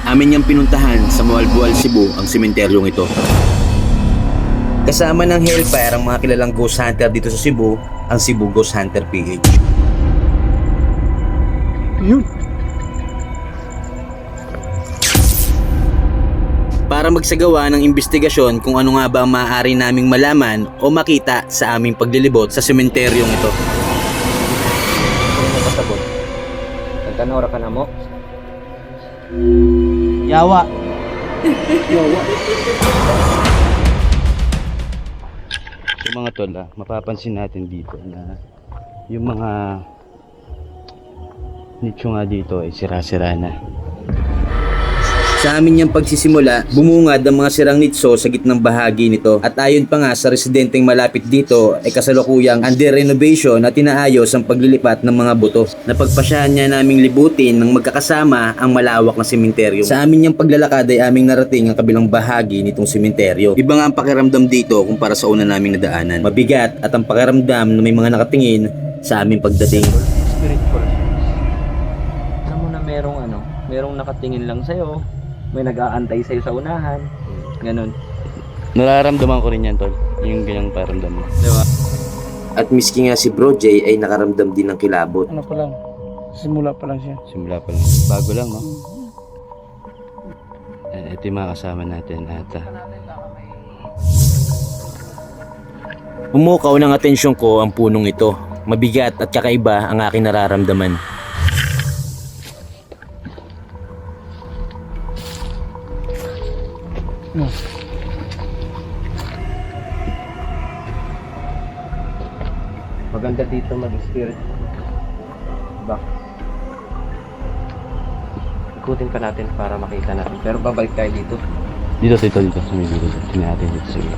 Amin niyang pinuntahan sa Mualbual, Cebu ang sementeryong ito. Kasama ng Hellfire ang mga kilalang ghost hunter dito sa Cebu, ang Cebu Ghost Hunter PH. Yun. Para magsagawa ng investigasyon kung ano nga ba ang maaari naming malaman o makita sa aming paglilibot sa sementeryong ito. Kung nakasabot, nagtanora ka na mo? Yawa. So mga tol, mapapansin natin dito na yung mga nicho nga dito ay sira-sira na. Sa amin niyang pagsisimula, bumungad ang mga sirang nitso sa gitnang bahagi nito at ayon pa nga sa residenteng malapit dito ay kasalukuyang under renovation at inaayos ang paglilipat ng mga buto. Napagpasyahan niya naming libutin ng magkakasama ang malawak na sementeryo. Sa amin niyang paglalakad ay aming narating ang kabilang bahagi nitong sementeryo. Iba nga ang pakiramdam dito kumpara sa una naming nadaanan. Mabigat at ang pakiramdam na may mga nakatingin sa aming pagdating. Spiritual. Alam mo na merong nakatingin lang sa'yo, may nag-aantay sa'yo sa unahan, ganun. Nararamdaman ko rin yan tol, yung ganyang paramdam mo. Diba? At miski nga si Bro J ay nakaramdam din ng kilabot. Ano pa lang. Simula pa lang siya. Simula pa lang, bago lang no? Ito yung mga kasama natin at Pumukaw ng atensyon ko ang punong ito. Mabigat at kakaiba ang aking nararamdaman. Maganda dito mag-spirit box. Ikutin pa natin para makita natin. Pero babalik tayo dito. dito sumili dito. Tingnan natin dito sige.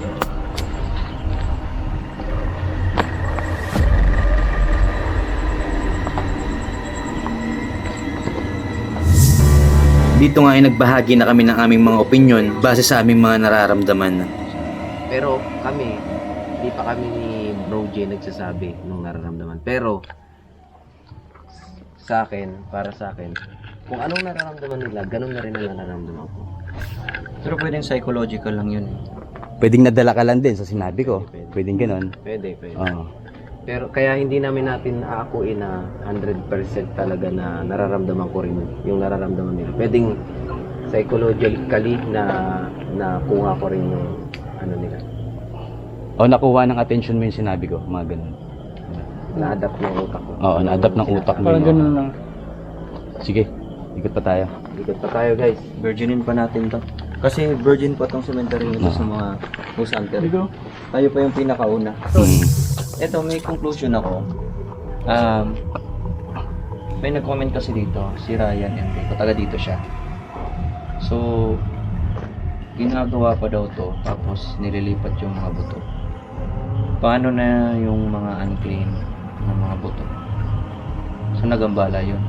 Dito nga ay nagbahagi na kami ng aming mga opinyon base sa aming mga nararamdaman. Pero kami, hindi pa kami ni Bro J nagsasabi nung nararamdaman. Pero sa akin, para sa akin, kung anong nararamdaman nila, ganun na rin ang nararamdaman ko. Pero pwedeng psychological lang yun. Pwedeng nadala ka lang din sa sinabi ko. Pwedeng ganun. Pwede. Oo. Pero kaya hindi natin aakuin na 100% talaga na nararamdaman ko rin yung nararamdaman nila. Pwedeng psychologically na nakuha ko rin yung ano nila. O nakuha ng attention mo yung sinabi ko, mga ganun. Na-adapt ng utak ko. Oo, na-adapt ng utak mo. Parang yun. ganun lang. Sige, ikot pa tayo. Ikot pa tayo guys. Virginin pa natin to. Kasi virgin pa tong cemetery nito sa mga ghost hunter. Dito. Tayo pa yung pinakauna. Mm. Ito, may conclusion ako. May nag-comment kasi dito, si Ryan Enrico, taga dito siya. So, ginagawa pa daw to, tapos nililipat yung mga buto. Paano na yung mga unclean na mga buto? So, nagambala yun.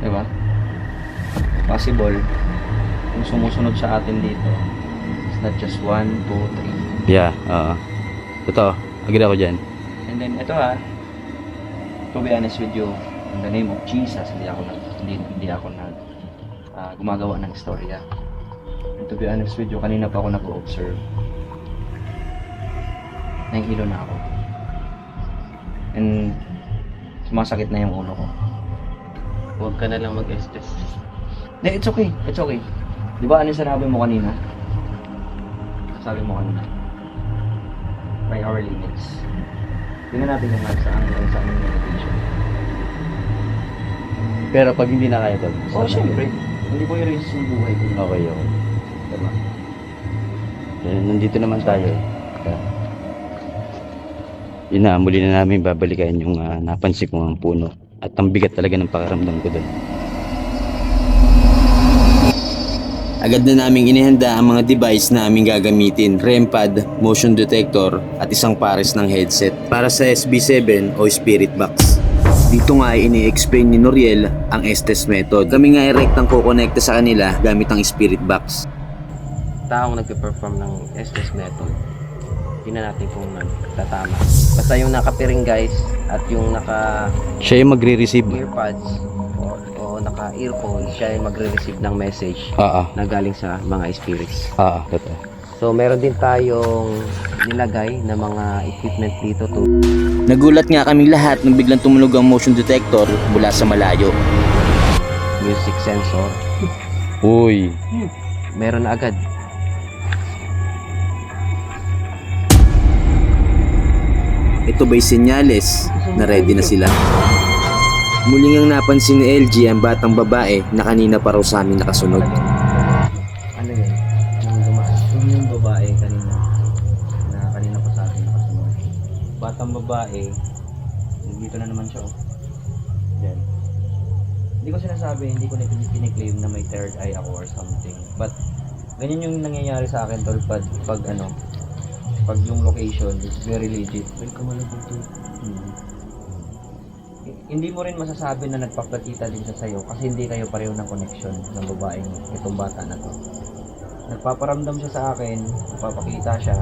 Diba? Possible, kung sumusunod sa atin dito, it's not just 1, 2, 3. Yeah, oo. Totoo, agree ako dyan. And then ito to be honest with you, in the name of Jesus, hindi ako gumagawa ng istorya. And to be honest with you, kanina pa ako nag-observe. Nahihilo na ako. And sumasakit na yung ulo ko. Huwag ka na lang mag-stress. Hindi, it's okay. It's okay. Di ba ano yung sinabi mo kanina? Sabi mo kanina, by our limits. Tingnan natin kung nasa aming meditation. Pero pag hindi na kaya tol, Oh, syempre. Hindi ko i-resist yung buhay ko. Okay. Diba? Nandito naman tayo. Yun na, muli na namin babalikan yung napansin kong puno. At ang bigat talaga ng pakiramdam ko doon. Agad na naming inihanda ang mga device na aming gagamitin, REM pad, motion detector at isang pares ng headset para sa SB7 o Spirit Box. Dito nga ay ini-explain ni Noriel ang Estes method. Kami nga ay rektang kukonekta sa kanila gamit ang Spirit Box. Taong nagpe-perform ng Estes method, tingnan natin kung nagtatama. Basta yung nakapiring guys at yung naka Siya yung magre-receive. earpods o o naka-earphone, siya ay magre-receive ng message Oo. na galing sa mga spirits. Oo, totoo. So meron din tayong nilagay na mga equipment dito to. Nagulat nga kaming lahat nung biglang tumunog ang motion detector mula sa malayo. Music sensor. Uy. Meron na agad. Ito ba'y senyales na ready na sila? Muling ang napansin ni LG ang batang babae na kanina pa raw sa amin nakasunod. Ano yun? Yung dumaan. Yung babae kanina. Na kanina pa sa atin nakasunod. Batang babae. Dito na naman siya. Oh. Yan. Hindi ko sinasabi, hindi ko na piniklaim na may third eye ako or something. But, ganyan yung nangyayari sa akin tol pag yung location is very legit. Welcome mo lang dito. Hindi mo rin masasabi na nagpapakita din siya sa'yo kasi hindi kayo pareho ng connection ng babaeng itong bata na to. Nagpaparamdam siya sa akin, nagpapakita siya,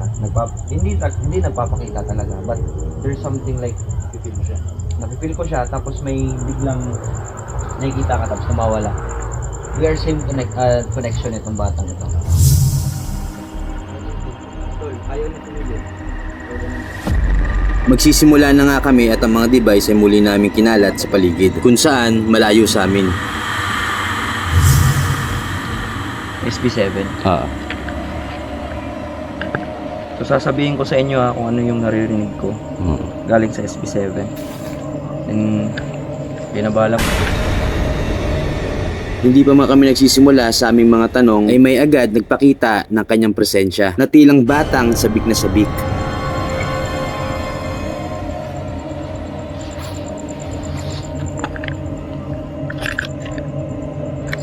hindi nagpapakita talaga, but there's something like napipil ko siya tapos may biglang nakikita ka tapos kumawala. We are same connection itong batang ito. Ayaw na tumigil. Magsisimula na nga kami at ang mga device ay muli namin kinalat sa paligid kung saan malayo sa amin. SB7. Oo. So sasabihin ko sa inyo kung ano yung naririnig ko galing sa SB7. And binabala ko. Hindi pa man kami nagsisimula sa aming mga tanong ay may agad nagpakita ng kanyang presensya na tilang batang sabik na sabik.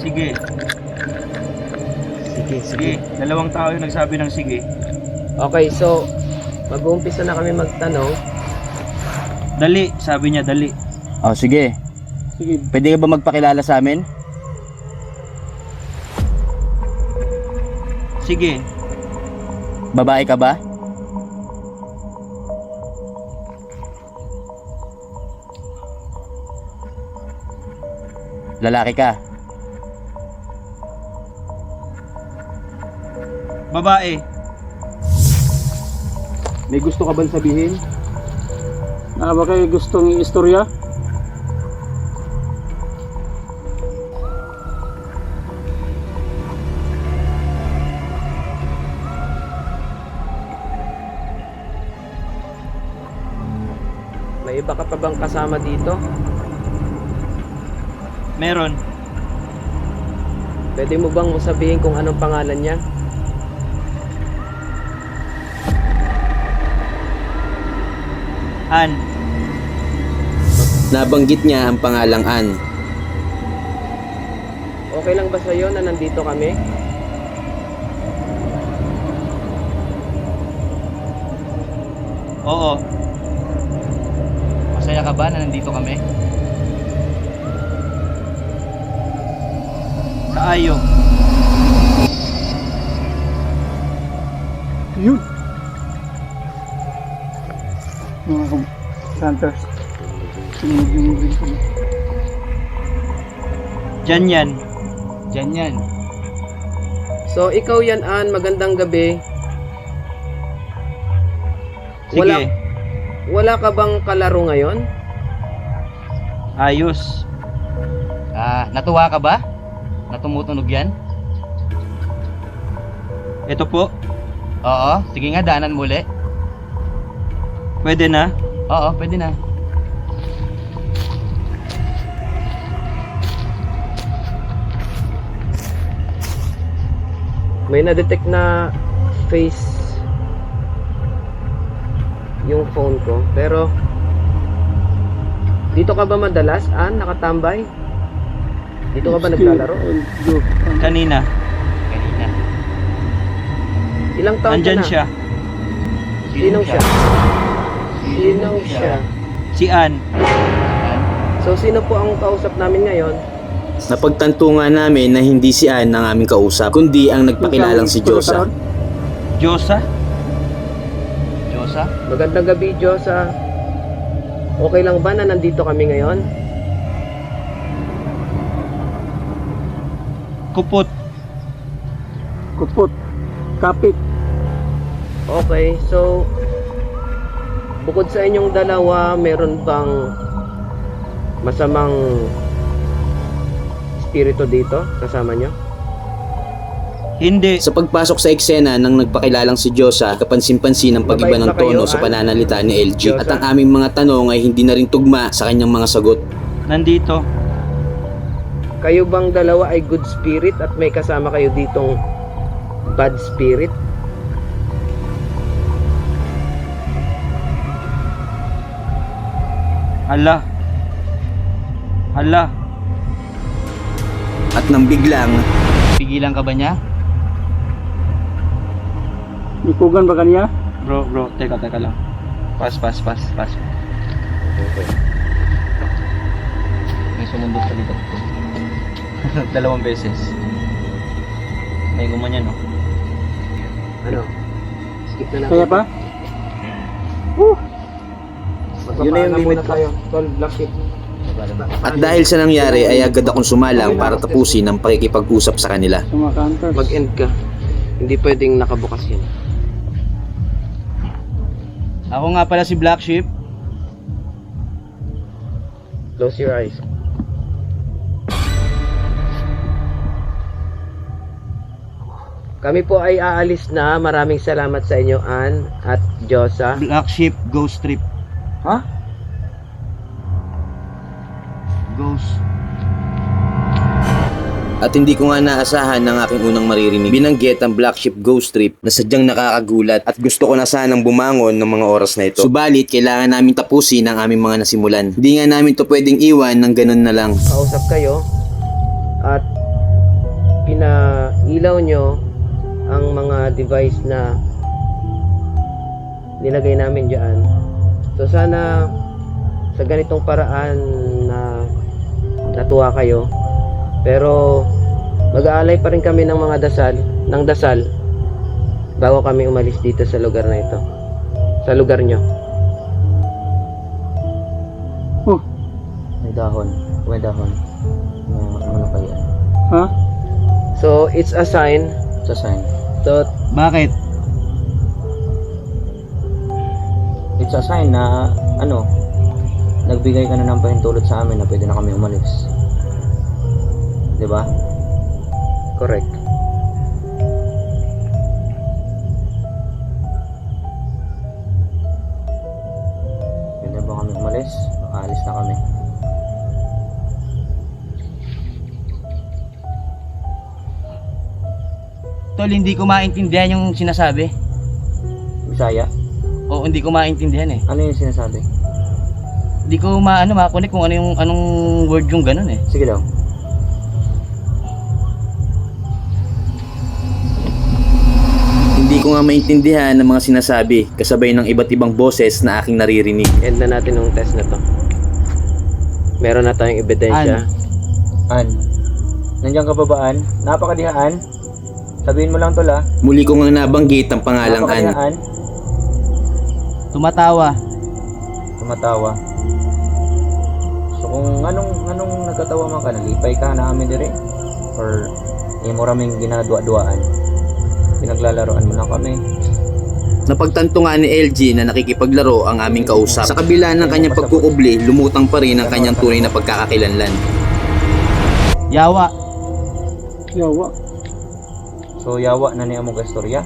Sige. Sige. Dalawang tao yung nagsabi ng sige. Okay, so mag-uumpisa na kami magtanong. Dali, sabi niya, dali. Oh, sige. Sige. Pwede ka ba magpakilala sa amin? Sige. Babae ka ba? Lalaki ka? Babae. May gusto ka bang sabihin? Ba kayo gustong istorya? May iba ka pa bang kasama dito? Meron. Pwede mo bang sabihin kung anong pangalan niya? An. Nabanggit niya ang pangalang Ann. Okay lang ba sa'yo na nandito kami? Oo. Masaya ka ba na nandito kami? Kaayo. Yun. Mga hunters. Sinunod yung rin ko. Diyan yan. Diyan yan. So ikaw yan, Ann, magandang gabi. Sige. Wala ka bang kalaro ngayon? Ayos. Natuwa ka ba? Na tumutunog yan? Ito po. Oo. Sige nga, daanan muli. Pwede na. Oo, pwede na. May na-detect na face yung phone ko. Pero dito ka ba madalas, Ann? Nakatambay? Dito ka ba naglalaro? Kanina. Kanina. Ilang taon ka Nandyan na? siya. Sinong siya? Sinong siya? Si An. So sino po ang kausap namin ngayon? Napagtanto nga namin na hindi si Ann ang aming kausap, kundi ang nagpakilalang si Josa. Josa. Diyosa? Magandang gabi, Josa. Okay lang ba na nandito kami ngayon? Kupot. Kupot. Kapit. Okay, so bukod sa inyong dalawa, meron bang masamang espiritu dito kasama nyo? Hindi. Sa pagpasok sa eksena nang nagpakilalang si Diyosa, kapansin-pansin ang pag-iba ng Mabait ba kayo, tono sa An? pananalita ni LG Diyosa? at ang aming mga tanong ay hindi na rin tugma sa kanyang mga sagot. Nandito. Kayo bang dalawa ay good spirit at may kasama kayo ditong bad spirit? Hala. Hala. At nang biglang, Pigilan ka ba niya? Ikugan ba kaniya? Bro, teka lang. Pass. Okay. May sumundot sa likod ko. 2 beses. May gumanyan, no? Ano? Skip na natin. Kaya pa? Yun na yung limit tayo. Tol, black sheep. at dahil sa nangyari ay agad akong sumalang para tapusin ang pakikipag-usap sa kanila. Sa mga counters. Mag-end ka. Hindi pwedeng nakabukas yun. Ako nga pala si Black Sheep. Close your eyes. Kami po ay aalis na. Maraming salamat sa inyo, Ann at Diyosa. Black Sheep Ghost Trip. Ha? Ghost. At hindi ko nga naasahan ng aking unang maririnig. Binanggit ang Black Sheep Ghost Trip na sadyang nakakagulat at gusto ko na sanang bumangon ng mga oras na ito. Subalit, kailangan namin tapusin ang aming mga nasimulan. Hindi nga namin to pwedeng iwan ng ganun na lang. Kausap kayo at pinailaw nyo ang mga device na nilagay namin dyan. So sana sa ganitong paraan na natuwa kayo, pero mag-aalay pa rin kami ng mga dasal bago kami umalis dito sa lugar na ito, sa lugar nyo. May dahon. Ano kaya? Ha? So it's a sign. Sa sign. So Bakit? It's a sign na, nagbigay ka na ng pahintulot sa amin na pwede na kami umalis. Diba? correct. Pwede ba kami umalis? Aalis na kami. Tol, hindi ko maintindihan yung sinasabi. Bisaya? Oo, hindi ko maintindihan eh. Ano yung sinasabi? Hindi ko makunik kung anong word yung ganun eh. Sige daw. Hindi ko nga maintindihan ang mga sinasabi kasabay ng iba't ibang boses na aking naririnig. End na natin yung test na to. Meron na tayong ebidensya. An, nandiyan ka pa ba, An? Napakadihaan. Sabihin mo lang tol, ha? Muli ko nga nabanggit ang pangalang An. Napakadihaan. Tumatawa. Tumatawa. So kung anong nagkatawa man ka, nalipay ka na kami dire? Or mo raming ginadwa-duaan? Pinaglalaroan mo na kami? Napagtanto nga ni LG na nakikipaglaro ang aming kausap. Sa kabila ng kanyang pagkukubli, lumutang pa rin ang kanyang tunay na pagkakakilanlan. Yawa. Yawa. So yawa na niya mong gastorya?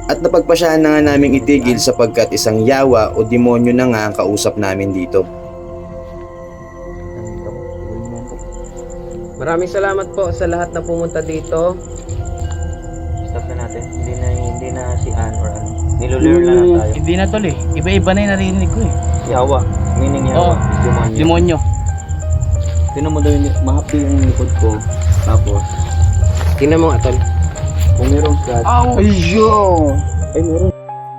At napagpasyahan na nga naming itigil sapagkat isang yawa o demonyo na nga ang kausap namin dito. Maraming salamat po sa lahat na pumunta dito. Stop na natin. Hindi na si Ann or ano. Nilulure na lang tayo. Hindi na tol eh. Iba-iba na yung narinig ko eh. Yawa. Meaning Oo. yawa. Demonyo. Demonyo. Tinan mo daw yung mahapdi yung likod ko. Tapos, Tingnan mo nga, tol. kung merong flat, Ayyo! ay meron.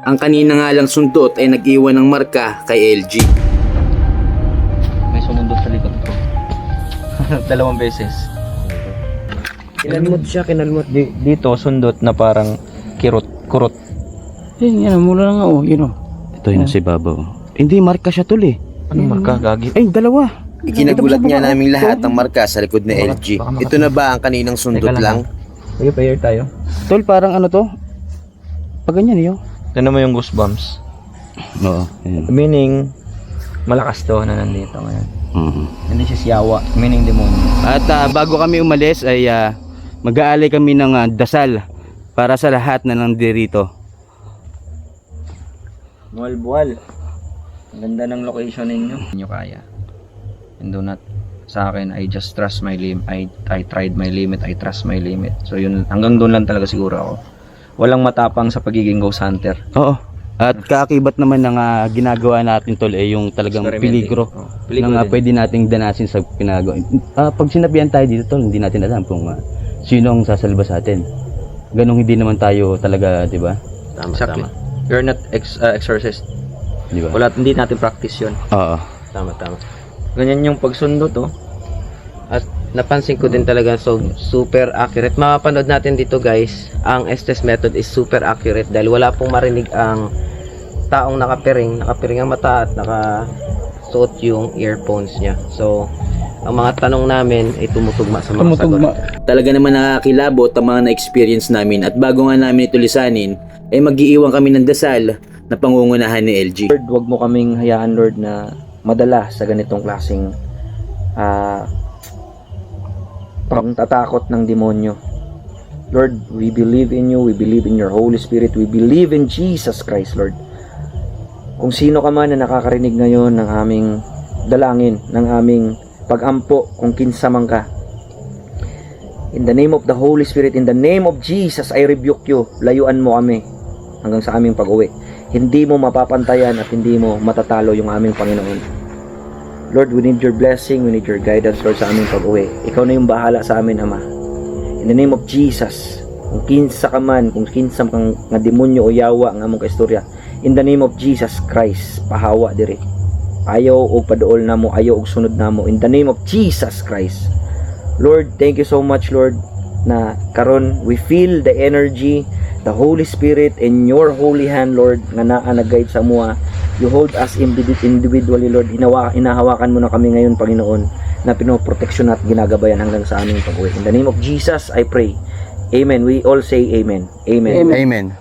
Ang kanina nga lang sundot ay nag-iwan ng marka kay LG. May sumundot sa likod ko. 2 beses. Kinalmot siya, kinalmot. Dito, sundot na parang kurot. Yan, mula na nga, oh, yun, oh. Ito yung nasa ibabaw. Hindi, marka siya tol eh. Anong marka, gagi? Ay, dalawa. Ikinagulat nga naming lahat ang marka sa likod ni LG. Ito na ba ang kaninang sundot lang? Sige, prayer tayo. Tol, parang ano to? Pag ganyan yun. Tignan mo yung goosebumps. Oo. Ayan. Meaning, malakas to na nandito ngayon. Mhm. Hindi siya siyawa. Meaning demonyo. At bago kami umalis ay mag-aalay kami ng dasal para sa lahat na nandirito. Buwal-buwal. Ang ganda ng location ninyo. Hindi nyo kaya. And do not, sa akin, I just trust my limit. I tried my limit. I trust my limit. So yun, hanggang doon lang talaga siguro ako. Walang matapang sa pagiging ghost hunter. Oo. At kaakibat naman ng ginagawa natin tol ay yung talagang Experimenting. peligro Oh, peligro na din. pwede nating danasin sa pinagawa. Pag sinabihan tayo dito tol, hindi natin alam kung sino ang sasalba sa atin. Ganong hindi naman tayo talaga, di ba? Tama, Exactly. tama. You're not exorcist. Di ba? Wala, hindi natin practice yun. Oo. Tama, tama. Ganyan yung pagsundo to. At napansin ko din talaga, so super accurate. Mapapanood natin dito guys, ang Estes method is super accurate dahil wala pong marinig ang taong nakapiring ang mata at nakasuot yung earphones niya. So ang mga tanong namin ay tumutugma sa mga sagot. Talaga naman nakakilabot ang mga na-experience namin at bago nga namin ito lisanin, ay mag-iiwan kami ng dasal na pangungunahan ni LG. Lord, wag mo kaming hayaan, Lord, na madala sa ganitong klaseng pangtatakot ng demonyo. Lord, we believe in you, we believe in your Holy Spirit, we believe in Jesus Christ, Lord. Kung sino ka man na nakakarinig ngayon ng aming dalangin, ng aming pag-ampo, kung kinsa man ka, in the name of the Holy Spirit, in the name of Jesus, I rebuke you. Layuan mo kami hanggang sa aming pag-uwi. Hindi mo mapapantayan at hindi mo matatalo yung aming Panginoon. Lord, we need your blessing, we need your guidance, Lord, sa aming pag-uwi. Ikaw na yung bahala sa amin, Ama. In the name of Jesus, kung kinsa ka man, kung kinsa kang nga demonyo o yawa ang among kaistorya, in the name of Jesus Christ, pahawa diri. Ayaw og paduol namo, ayaw og sunod namo, in the name of Jesus Christ. Lord, thank you so much, Lord, na karon we feel the energy, the Holy Spirit in your holy hand, Lord, nga naa nag-guide sa mua. You hold us individually, Lord. Inahawakan mo na kami ngayon, Panginoon, na pinoproteksyon at ginagabayan hanggang sa aming pag-uwi. In the name of Jesus, I pray. Amen. We all say amen. Amen. Amen.